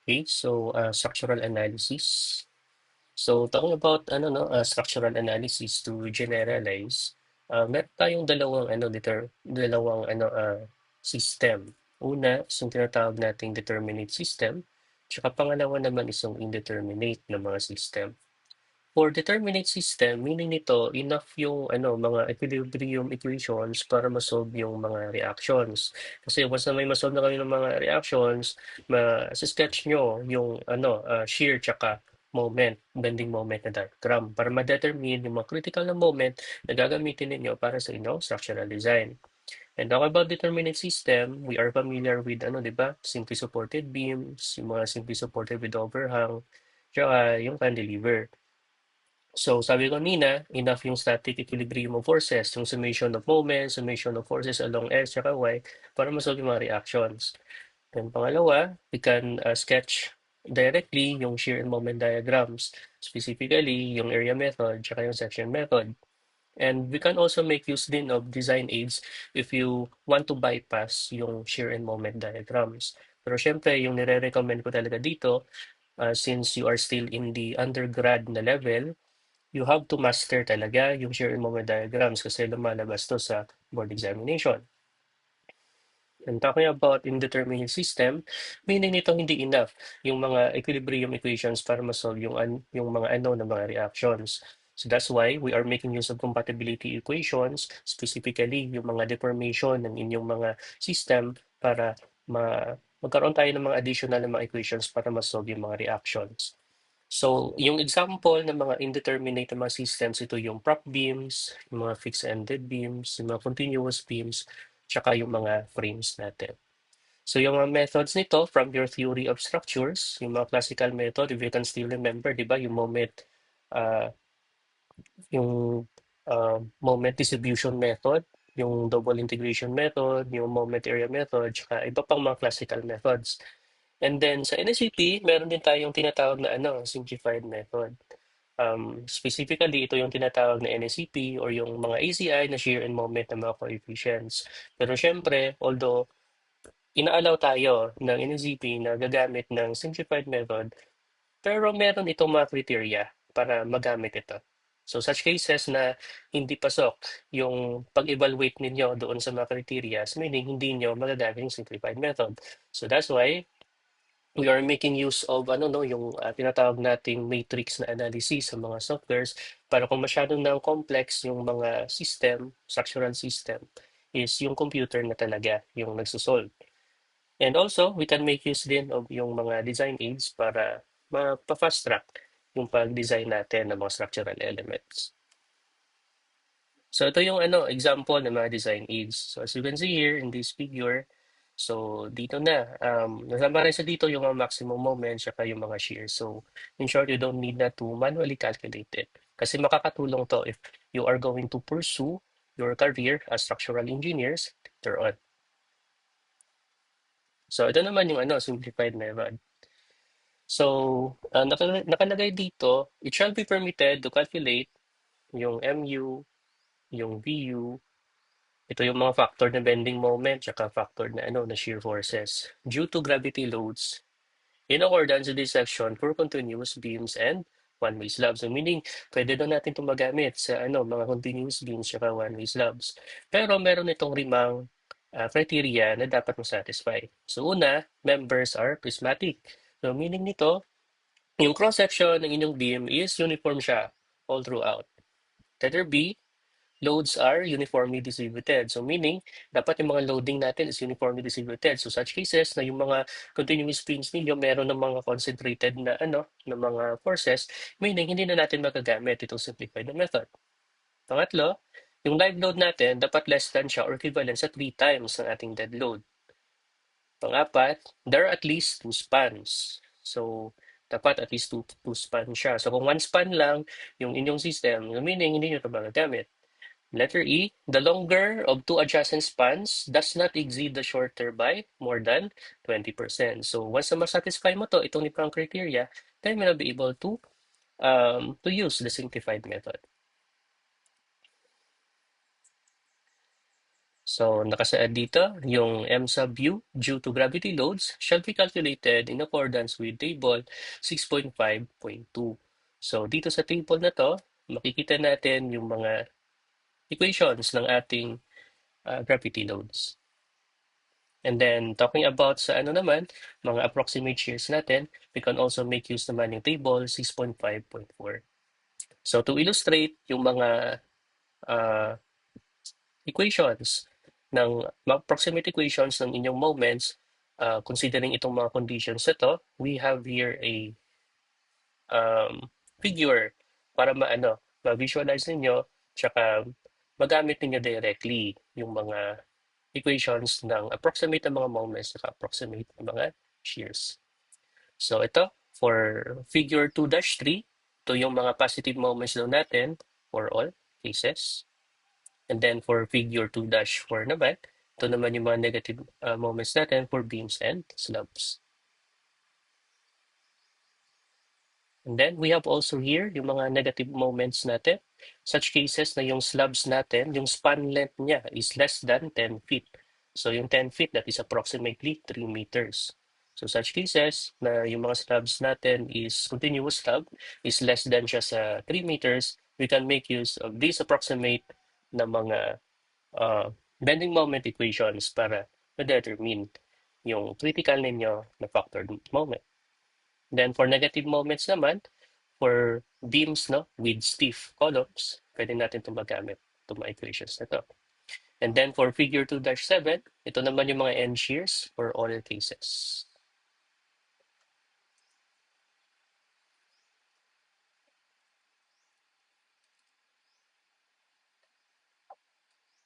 Okay, so structural analysis. So talking about structural analysis to generalize, meron tayong dalawang system. Una is yung tinatawag nating determinate system, tsaka pangalawa naman is yung indeterminate na mga system. For determinate system, meaning nito, enough yung mga equilibrium equations para ma-solve yung mga reactions. Kasi once na may ma-solve na kami ng mga reactions, ma-sketch nyo yung shear tsaka moment, bending moment na diagram para ma-determine yung mga critical na moment na gagamitin ninyo para sa inyong structural design. And talking about determinate system, we are familiar with di ba? Simply supported beams, yung mga simply supported with overhang, tsaka yung cantilever. So sabi ko kanina, enough yung static equilibrium of forces, yung summation of moments, summation of forces along X at Y para masolve yung mga reactions. Then pangalawa, we can sketch directly yung shear and moment diagrams, specifically yung area method tsaka yung section method. And we can also make use din of design aids if you want to bypass yung shear and moment diagrams. Pero syempre, yung nire-recommend ko talaga dito, since you are still in the undergrad na level, you have to master talaga yung shear and moment diagrams kasi lumalabas to sa board examination. And talking about indeterminate system, meaning nito hindi enough yung mga equilibrium equations para ma-solve yung mga na mga reactions. So that's why we are making use of compatibility equations, specifically yung mga deformation ng inyong mga system para magkaroon tayo ng mga additional na mga equations para ma-solve yung mga reactions. So, yung example ng mga indeterminate na mga systems, ito yung prop beams, yung mga fixed-ended beams, yung mga continuous beams, tsaka yung mga frames natin. So, yung mga methods nito from your theory of structures, yung mga classical method, if you can still remember, di ba, uh, yung moment distribution method, yung double integration method, yung moment area method, tsaka iba pang mga classical methods. And then sa NSVP, meron din tayong tinatawag na simplified method. Specifically, ito yung tinatawag na NSCP or yung mga ACI na shear and moment ng mga coefficients. Pero syempre, although inaalaw tayo ng NSCP na gagamit ng simplified method, pero meron itong mga criteria para magamit ito. So such cases na hindi pasok yung pag-evaluate ninyo doon sa mga criteria, meaning hindi nyo magagamit yung simplified method. So that's why we are making use of yung tinatawag nating matrix na analysis sa mga softwares para kung masyadong na complex yung mga system, structural system, is yung computer na talaga yung nagsosolve. And also, we can make use din of yung mga design aids para mapa-fast track yung pag-design natin ng mga structural elements. So ito yung example ng mga design aids. So as you can see here in this figure, so dito na, nasama rin sa dito yung mga maximum moment saka yung mga shear. So in short, you don't need na to manually calculate it. Kasi makakatulong to if you are going to pursue your career as structural engineers later on. So ito naman yung simplified method. So nakalagay dito, it shall be permitted to calculate yung MU, yung VU, ito yung mga factor na bending moment tsaka factor na na shear forces due to gravity loads in accordance with this section for continuous beams and one-way slabs. So meaning, pwede daw natin itong magamit sa mga continuous beams tsaka one-way slabs. Pero meron itong limang criteria na dapat mo satisfy. So una, members are prismatic. So meaning nito, yung cross-section ng inyong beam is uniform siya all throughout. Letter B, loads are uniformly distributed. So meaning, dapat yung mga loading natin is uniformly distributed. So such cases na yung mga continuous spins ninyo meron ng mga concentrated na na mga forces, meaning hindi na natin magagamit itong simplified na method. Pangatlo, yung live load natin dapat less than siya or equivalent sa 3 times ng ating dead load. Pangapat, there are at least 2 spans. So dapat at least two span siya. So kung one span lang yung inyong system, meaning hindi nyo ito magagamit. Letter E, the longer of two adjacent spans does not exceed the shorter by more than 20%. So once na masatisfy mo to, itong ipang criteria, then you will be able to use the simplified method. So, nakasaad dito, yung M sub U due to gravity loads shall be calculated in accordance with table 6.5.2. So, dito sa table na to, makikita natin yung mga equations ng ating gravity loads. And then, talking about sa ano naman, mga approximate shears natin, we can also make use naman yung table 6.5.4. So, to illustrate yung mga uh, equations approximate equations ng inyong moments, considering itong mga conditions na to, we have here a figure para ma-visualize ninyo, tsaka magamit ninyo directly yung mga equations ng approximate ng mga moments at approximate ng mga shears. So ito, for figure 2-3, ito yung mga positive moments daw natin for all cases. And then for figure 2-4 naman, ito naman yung mga negative moments natin for beams and slabs. And then we have also here yung mga negative moments natin. Such cases na yung slabs natin, yung span length niya is less than 10 feet. So yung 10 feet, that is approximately 3 meters. So such cases na yung mga slabs natin is continuous slab is less than siya sa 3 meters, we can make use of these approximate na mga bending moment equations para ma-determine yung critical ninyo na factored moment. Then for negative moments naman, for beams no with stiff columns, pwede natin itong magamit itong mga equations na to. And then for figure 2-7, ito naman yung mga end shears for all cases.